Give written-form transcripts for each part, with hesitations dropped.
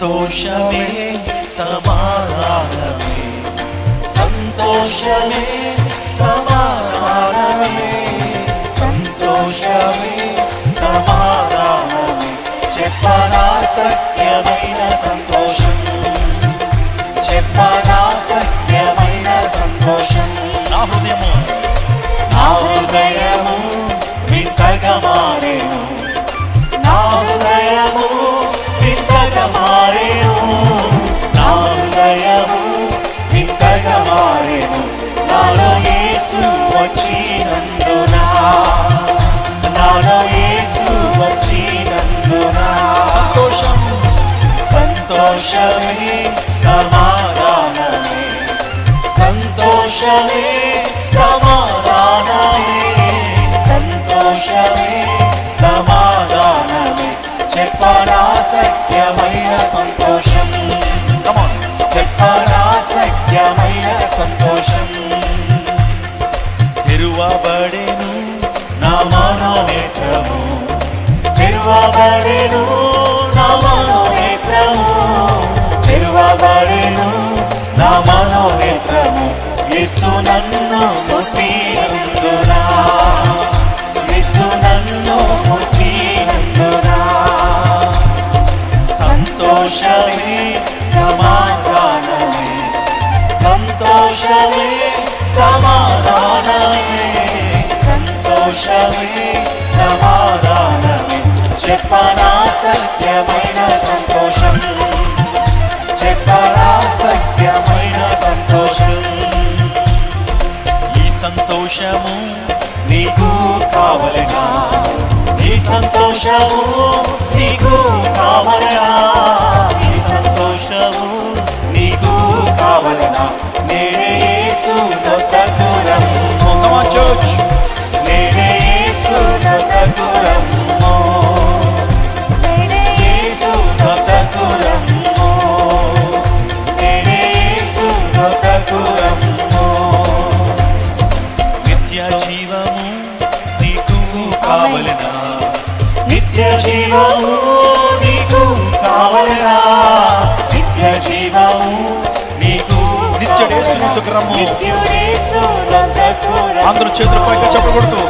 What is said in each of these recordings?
సంతోషమే సమాధానమే, సంతోషమే సమాధానమే, సంతోషమే సమాధానమే, చెప్పనా సత్యమైన సంతోషం, చెప్పనా సత్యమైన సంతోషం. నా హృదయము వింతగా మారేను, నా హృదయము వింతగా మారేను, నా హృదయము వింతగా మారేను, నాలో యేసు వచ్చినందున, నాలో యేసు వచ్చినందున. సంతోషం సంతోషమే సమాధానమే, సంతోషమే సమాధానమే, సంతోషమే సమాధానమే, చెప్పనా సత్యమైన సంతోషం, చెప్పనా సత్యమైన సంతోషం. తెరువబడెను నా మనోనేత్రము, తెరువబడెను నా మనోనేత్రము, తెరువబడెను నా మనోనేత్రము, యేసు నన్ను ముట్టినందున, యేసు నన్ను ముట్టినందున. సంతోషమే సమాధానమే, సంతోషమే సమాధానమే, సంతోషమే సమాధానమే, చెప్పనా సత్యమైన సంతోషం, చెప్పనా సత్యమైన సంతోషం. ఈ సంతోషము నీకు కావలెనా, ఈ సంతోషము నీకు కావలెనా, ఈ సంతోషము నీకు కావలెనా, నేనే యేసు నొద్దకు రమ్ము, నేనే యేసు నొద్దకు రమ్ము, నేనే యేసు నొద్దకు రమ్ము, నేనే యేసు నొద్దకు రమ్ము. నిత్య జీవము నీకు కావలెనా, నిత్య జీవము నీకు కావలెనా, నిత్య జీవము నీకు. నిత్యుడేసు నొద్దకు రమ్ము, అందరూ చేతులు పైకి చెప్పకూడదు.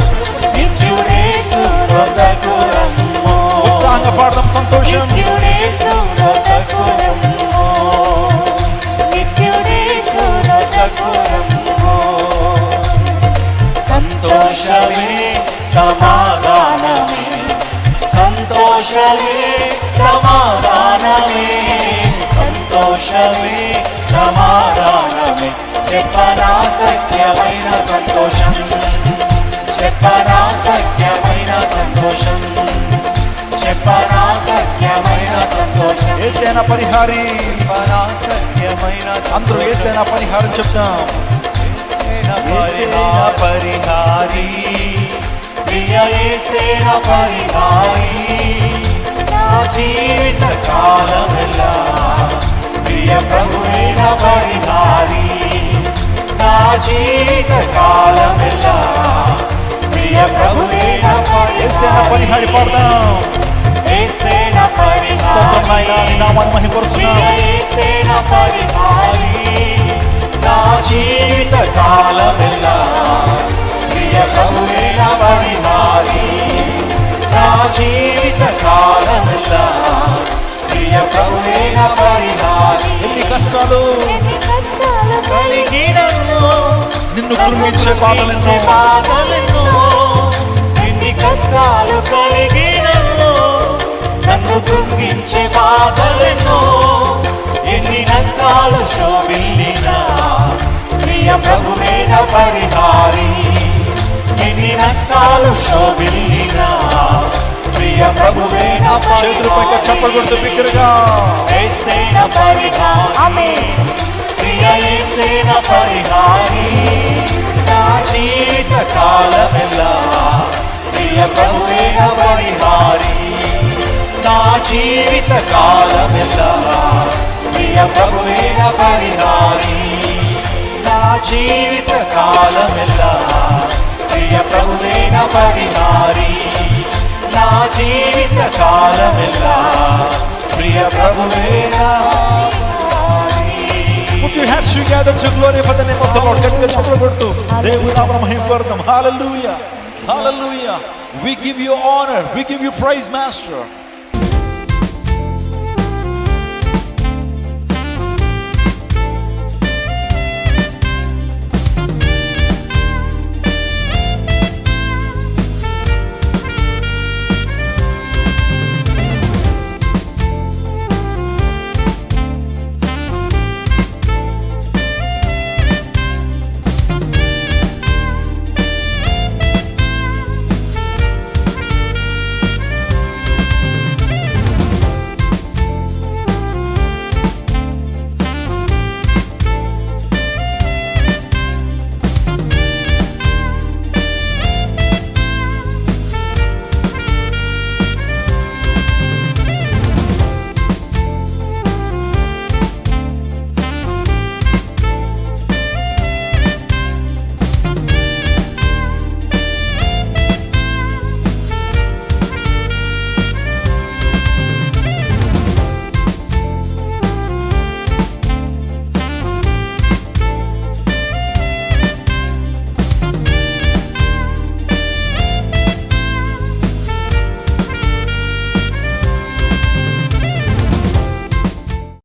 నిత్యుడేసు నొద్దకు రమ్ము, ఉత్సాహంగా పాడదాం. సంతోషం నిత్యుడేసు నొద్దకు రమ్ము, నిత్యుడేసు నొద్దకు రమ్ము. సంతోషమే సమాధానమే, సంతోషమే సమాధానమే, సంతోషమే సమాధానమే, చెప్పనా సత్యమైన సంతోషం, చెప్పనా సత్యమైన సంతోషం, చెప్పనా సత్యమైన సంతోషం. యేసేన పరిహారి, చెప్పనా సత్యమైన. అందరూ యేసేన పరిహారం చెప్తాం. యేసేన పరిహారి, ప్రియ యేసేన పరిహారి, నా జీవిత కాలమెల్లా ప్రియ ప్రభువేన పరిహారి, నా జీవిత కాలమెల్లా ప్రియ ప్రభువేన పరిహారి. యేసేన పరిహారి పాడదాం. యేసేన పరిహారి, స్తోత్రమైన నీ నామాన్ని మహిమపరుచున్నాం. యేసేన పరిహారి, నా జీవిత కాలమెల్లా ప్రియ ప్రభువేన పరిహారి, నా జీవిత కాలమెల్లా ప్రియ ప్రభువేన పరిహారి. ఎన్ని కష్టాలు కలిగినను, నిన్ను కృంగించే బాధలెన్నో, ఎన్ని కష్టాలు కలిగినను, నన్ను కృంగించే బాధలెన్నో, ఎన్ని నష్టాలు శోభిల్లినా ప్రియ ప్రభువేన పరిహారి, ఎన్ని నష్టాలు శోభిల్లినా ప్రియ ప్రభువేన పరిహారి. చేతులు పైకి చెప్పకూడదు బిగ్గరగా. యేసేన పరిహారి, ప్రియ యేసేన పరిహారి, నా జీవిత కాలమెల్లా ప్రియ ప్రభువేన పరిహారి, నా జీవిత కాలమెల్లా ప్రియ ప్రభువేన పరిహారి, నా జీవిత కాలమెల్లా ప్రియ ప్రభువేన పరిహారి, నా జీవిత కాలమెల్లా ప్రియ ప్రభువేనా. Put your hands together to glorify the name of the Lord. గట్టిగా చప్పట్లు కొడుతూ దేవుని నామమున మహిమపడదాం. Hallelujah. Hallelujah. We give you honor. We give you praise, Master.